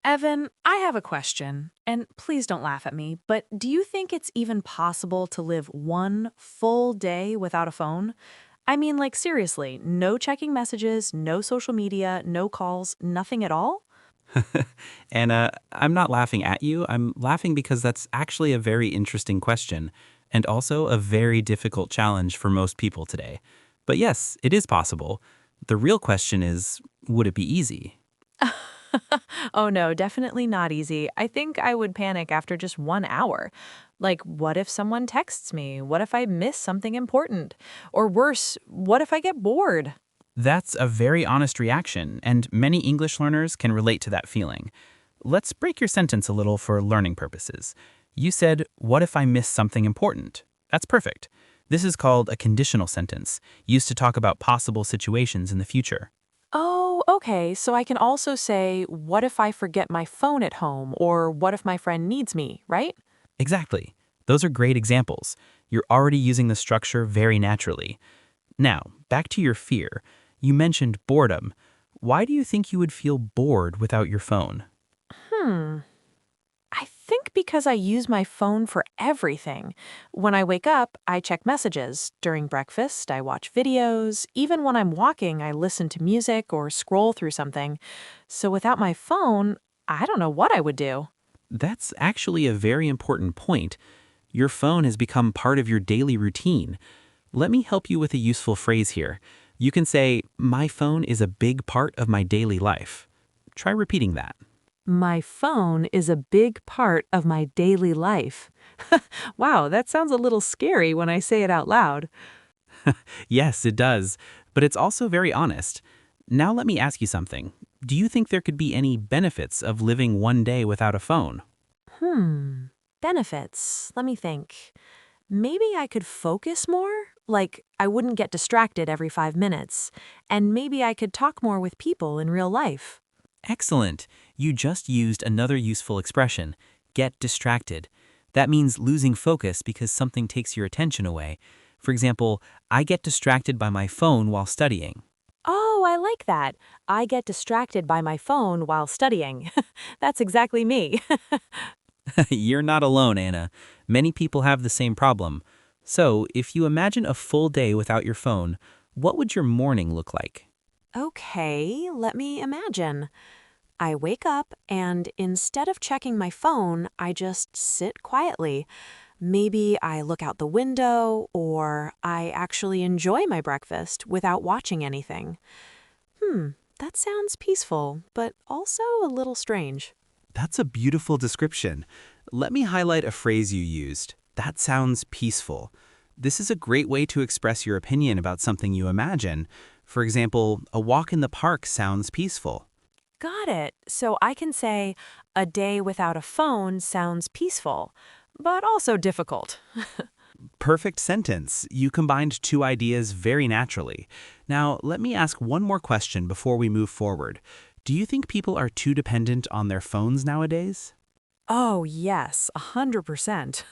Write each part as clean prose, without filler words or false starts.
Evan, I have a question, and please don't laugh at me, but do you think it's even possible to live one full day without a phone? I mean, like, seriously, no checking messages, no social media, no calls, nothing at all? And I'm not laughing at you. I'm laughing because that's actually a very interesting question and also a very difficult challenge for most people today. But yes, it is possible. The real question is, would it be easy? Oh no, definitely not easy. I think I would panic after just 1 hour. Like, what if someone texts me? What if I miss something important? Or worse, what if I get bored? That's a very honest reaction, and many English learners can relate to that feeling. Let's break your sentence a little for learning purposes. You said, what if I miss something important? That's perfect. This is called a conditional sentence, used to talk about possible situations in the future. Oh, okay. So I can also say, what if I forget my phone at home? Or what if my friend needs me, right? Exactly. Those are great examples. You're already using the structure very naturally. Now, back to your fear. You mentioned boredom. Why do you think you would feel bored without your phone? Hmm. I think because I use my phone for everything. When I wake up, I check messages. During breakfast, I watch videos. Even when I'm walking, I listen to music or scroll through something. So without my phone, I don't know what I would do. That's actually a very important point. Your phone has become part of your daily routine. Let me help you with a useful phrase here. You can say, my phone is a big part of my daily life. Try repeating that. My phone is a big part of my daily life. Wow, that sounds a little scary when I say it out loud. Yes, it does, but it's also very honest. Now let me ask you something. Do you think there could be any benefits of living one day without a phone? Hmm. Benefits. Let me think. Maybe I could focus more? Like, I wouldn't get distracted every 5 minutes. And maybe I could talk more with people in real life. Excellent. You just used another useful expression, get distracted. That means losing focus because something takes your attention away. For example, I get distracted by my phone while studying. Oh, I like that. I get distracted by my phone while studying. That's exactly me. You're not alone, Anna. Many people have the same problem. So, if you imagine a full day without your phone, what would your morning look like? Okay, let me imagine. I wake up and instead of checking my phone, I just sit quietly. Maybe I look out the window or I actually enjoy my breakfast without watching anything. Hmm, that sounds peaceful, but also a little strange. That's a beautiful description. Let me highlight a phrase you used. That sounds peaceful. This is a great way to express your opinion about something you imagine. For example, a walk in the park sounds peaceful. Got it. So I can say, a day without a phone sounds peaceful, but also difficult. Perfect sentence. You combined two ideas very naturally. Now, let me ask one more question before we move forward. Do you think people are too dependent on their phones nowadays? Oh, yes, 100%.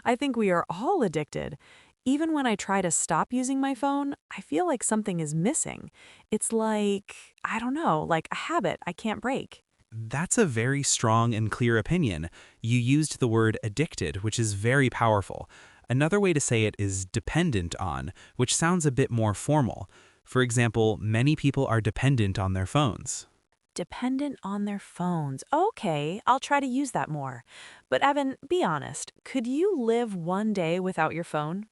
I think we are all addicted. Even when I try to stop using my phone, I feel like something is missing. It's like, I don't know, like a habit I can't break. That's a very strong and clear opinion. You used the word addicted, which is very powerful. Another way to say it is dependent on, which sounds a bit more formal. For example, many people are dependent on their phones. Dependent on their phones. Okay, I'll try to use that more. But Evan, be honest, could you live one day without your phone?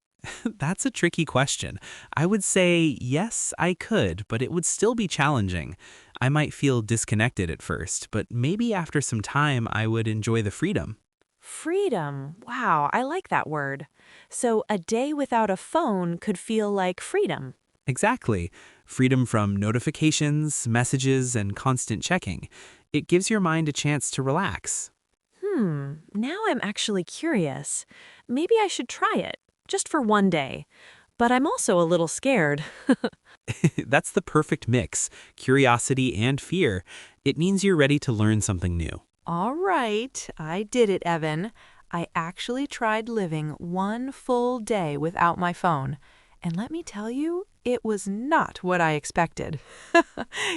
That's a tricky question. I would say yes, I could, but it would still be challenging. I might feel disconnected at first, but maybe after some time I would enjoy the freedom. Freedom. Wow, I like that word. So a day without a phone could feel like freedom. Exactly. Freedom from notifications, messages, and constant checking. It gives your mind a chance to relax. Now I'm actually curious. Maybe I should try it, just for one day. But I'm also a little scared. That's the perfect mix, curiosity and fear. It means you're ready to learn something new. All right, I did it, Evan. I actually tried living one full day without my phone. And let me tell you, it was not what I expected.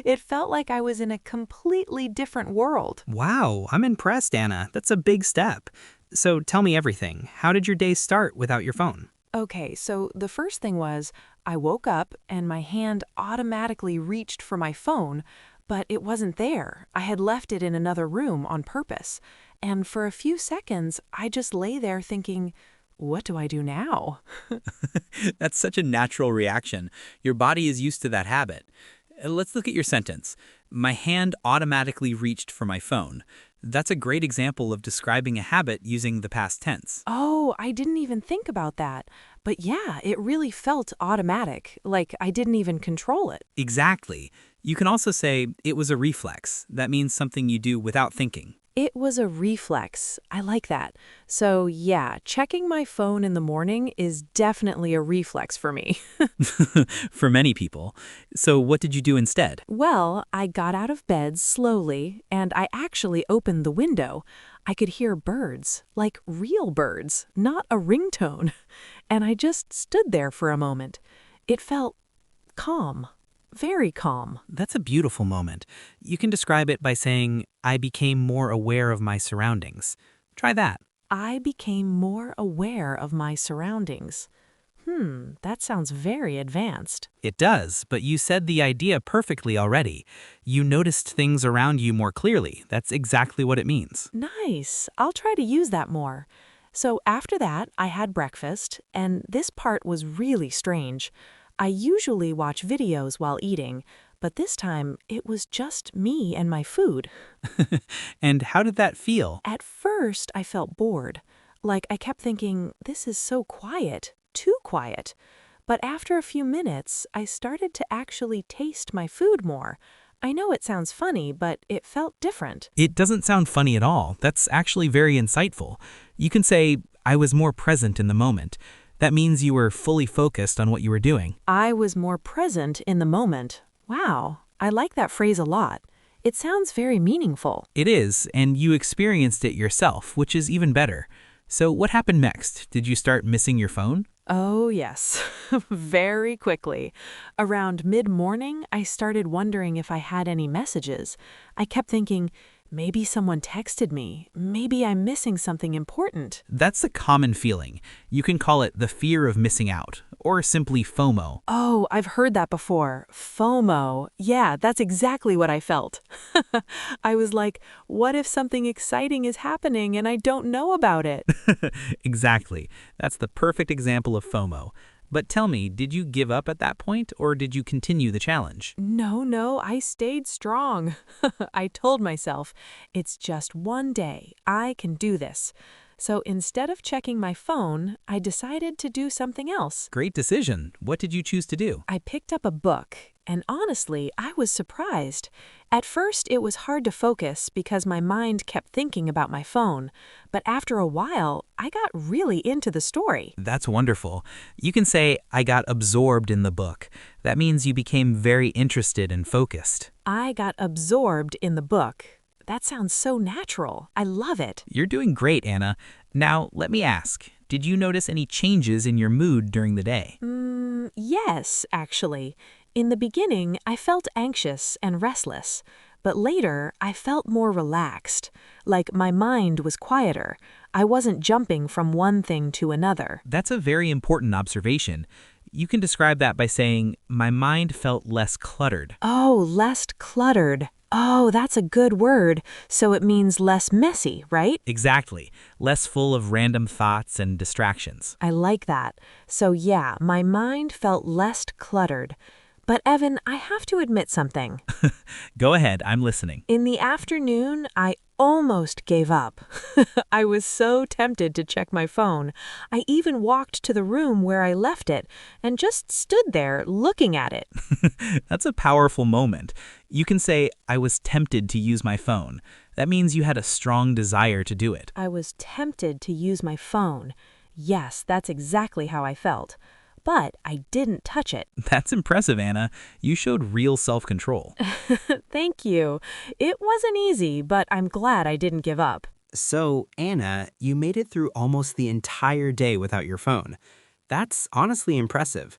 It felt like I was in a completely different world. Wow, I'm impressed, Anna. That's a big step. So tell me everything. How did your day start without your phone? Okay, so the first thing was I woke up and my hand automatically reached for my phone, but it wasn't there. I had left it in another room on purpose. And for a few seconds, I just lay there thinking, what do I do now? That's such a natural reaction. Your body is used to that habit. Let's look at your sentence. My hand automatically reached for my phone. That's a great example of describing a habit using the past tense. Oh, I didn't even think about that. But yeah, it really felt automatic, like I didn't even control it. Exactly. You can also say it was a reflex. That means something you do without thinking. It was a reflex. I like that. So yeah, checking my phone in the morning is definitely a reflex for me. For many people. So what did you do instead? Well, I got out of bed slowly, and I actually opened the window. I could hear birds, like real birds, not a ringtone. And I just stood there for a moment. It felt calm, very calm. That's a beautiful moment. You can describe it by saying, I became more aware of my surroundings. Try that. I became more aware of my surroundings. That sounds very advanced. It does, but you said the idea perfectly already. You noticed things around you more clearly. That's exactly what it means. Nice. I'll try to use that more. So after that, I had breakfast, and this part was really strange. I usually watch videos while eating, but this time it was just me and my food. And how did that feel? At first, I felt bored. Like I kept thinking, this is so quiet, too quiet. But after a few minutes, I started to actually taste my food more. I know it sounds funny, but it felt different. It doesn't sound funny at all. That's actually very insightful. You can say, I was more present in the moment. That means you were fully focused on what you were doing. I was more present in the moment. Wow, I like that phrase a lot. It sounds very meaningful. It is, and you experienced it yourself, which is even better. So what happened next? Did you start missing your phone? Oh, yes, very quickly. Around mid-morning, I started wondering if I had any messages. I kept thinking, maybe someone texted me. Maybe I'm missing something important. That's a common feeling. You can call it the fear of missing out, or simply FOMO. Oh, I've heard that before. FOMO. Yeah, that's exactly what I felt. I was like, what if something exciting is happening and I don't know about it? Exactly. That's the perfect example of FOMO. But tell me, did you give up at that point, or did you continue the challenge? No, I stayed strong. I told myself, it's just one day. I can do this. So instead of checking my phone, I decided to do something else. Great decision. What did you choose to do? I picked up a book, and honestly, I was surprised. At first, it was hard to focus because my mind kept thinking about my phone. But after a while, I got really into the story. That's wonderful. You can say, I got absorbed in the book. That means you became very interested and focused. I got absorbed in the book. That sounds so natural. I love it. You're doing great, Anna. Now, let me ask, did you notice any changes in your mood during the day? Yes, actually. In the beginning, I felt anxious and restless. But later, I felt more relaxed. Like my mind was quieter. I wasn't jumping from one thing to another. That's a very important observation. You can describe that by saying, my mind felt less cluttered. Oh, less cluttered. Oh, that's a good word. So it means less messy, right? Exactly. Less full of random thoughts and distractions. I like that. So yeah, my mind felt less cluttered. But Evan, I have to admit something. Go ahead, I'm listening. In the afternoon, I almost gave up. I was so tempted to check my phone. I even walked to the room where I left it and just stood there looking at it. That's a powerful moment. You can say, I was tempted to use my phone. That means you had a strong desire to do it. I was tempted to use my phone. Yes, that's exactly how I felt. But I didn't touch it. That's impressive, Anna. You showed real self-control. Thank you. It wasn't easy, but I'm glad I didn't give up. So, Anna, you made it through almost the entire day without your phone. That's honestly impressive.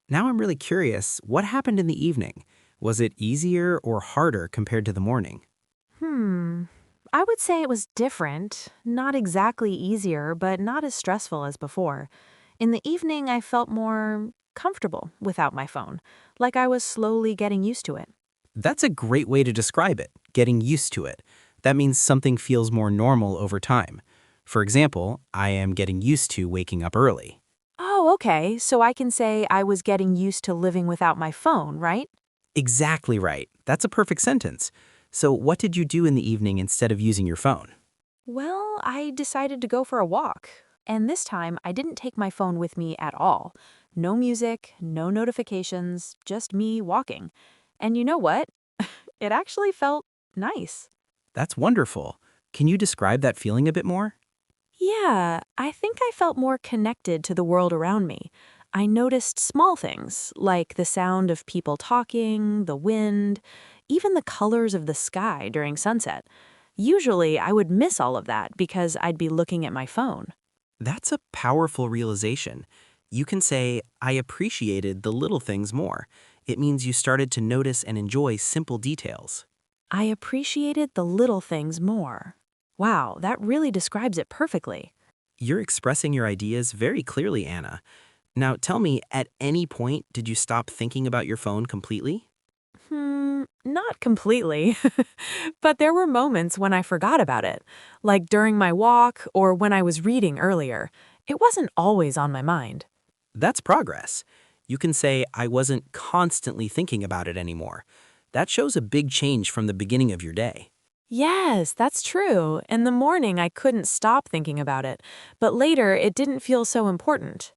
Now I'm really curious, what happened in the evening? Was it easier or harder compared to the morning? Hmm. I would say it was different. Not exactly easier, but not as stressful as before. In the evening, I felt more comfortable without my phone, like I was slowly getting used to it. That's a great way to describe it, getting used to it. That means something feels more normal over time. For example, I am getting used to waking up early. Oh, okay. So I can say I was getting used to living without my phone, right? Exactly right. That's a perfect sentence. So, what did you do in the evening instead of using your phone? Well, I decided to go for a walk. And this time, I didn't take my phone with me at all. No music, no notifications, just me walking. And you know what? It actually felt nice. That's wonderful. Can you describe that feeling a bit more? Yeah, I think I felt more connected to the world around me. I noticed small things, like the sound of people talking, the wind, even the colors of the sky during sunset. Usually, I would miss all of that because I'd be looking at my phone. That's a powerful realization. You can say, I appreciated the little things more. It means you started to notice and enjoy simple details. I appreciated the little things more. Wow, that really describes it perfectly. You're expressing your ideas very clearly, Anna. Now, tell me, at any point did you stop thinking about your phone completely? Not completely. But there were moments when I forgot about it, like during my walk or when I was reading earlier. It wasn't always on my mind. That's progress. You can say, I wasn't constantly thinking about it anymore. That shows a big change from the beginning of your day. Yes, that's true. In the morning, I couldn't stop thinking about it, but later it didn't feel so important.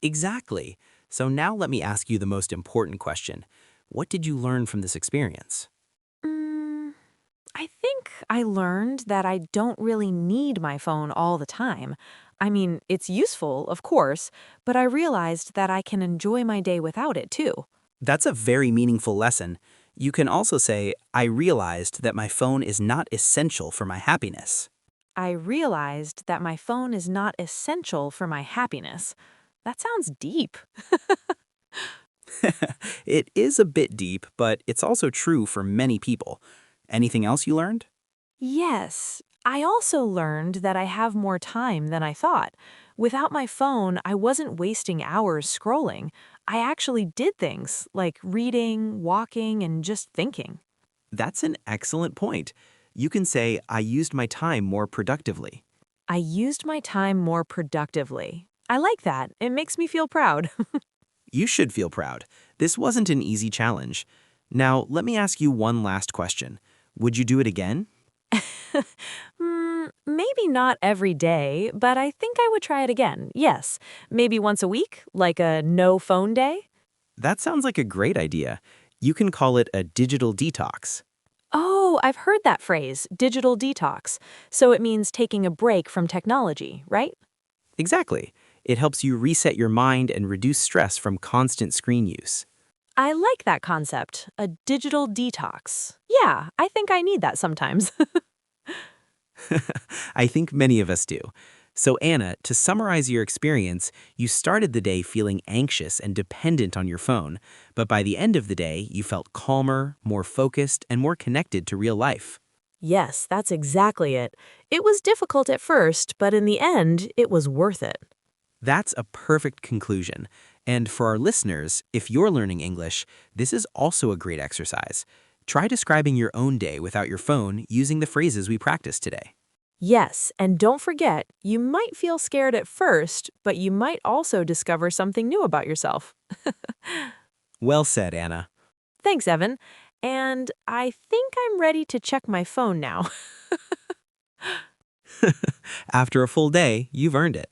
Exactly. So now let me ask you the most important question. What did you learn from this experience? Mm, I think I learned that I don't really need my phone all the time. I mean, it's useful, of course, but I realized that I can enjoy my day without it too. That's a very meaningful lesson. You can also say, I realized that my phone is not essential for my happiness. I realized that my phone is not essential for my happiness. That sounds deep. It is a bit deep, but it's also true for many people. Anything else you learned? Yes, I also learned that I have more time than I thought. Without my phone, I wasn't wasting hours scrolling. I actually did things like reading, walking, and just thinking. That's an excellent point. You can say, I used my time more productively. I used my time more productively. I like that. It makes me feel proud. You should feel proud. This wasn't an easy challenge. Now, let me ask you one last question. Would you do it again? Maybe not every day, but I think I would try it again. Yes, maybe once a week, like a no phone day. That sounds like a great idea. You can call it a digital detox. Oh, I've heard that phrase, digital detox. So it means taking a break from technology, right? Exactly. It helps you reset your mind and reduce stress from constant screen use. I like that concept, a digital detox. Yeah, I think I need that sometimes. I think many of us do. So, Anna, to summarize your experience, you started the day feeling anxious and dependent on your phone, but by the end of the day, you felt calmer, more focused, and more connected to real life. Yes, that's exactly it. It was difficult at first, but in the end, it was worth it. That's a perfect conclusion. And for our listeners, if you're learning English, this is also a great exercise. Try describing your own day without your phone using the phrases we practiced today. Yes, and don't forget, you might feel scared at first, but you might also discover something new about yourself. Well said, Anna. Thanks, Evan. And I think I'm ready to check my phone now. After a full day, you've earned it.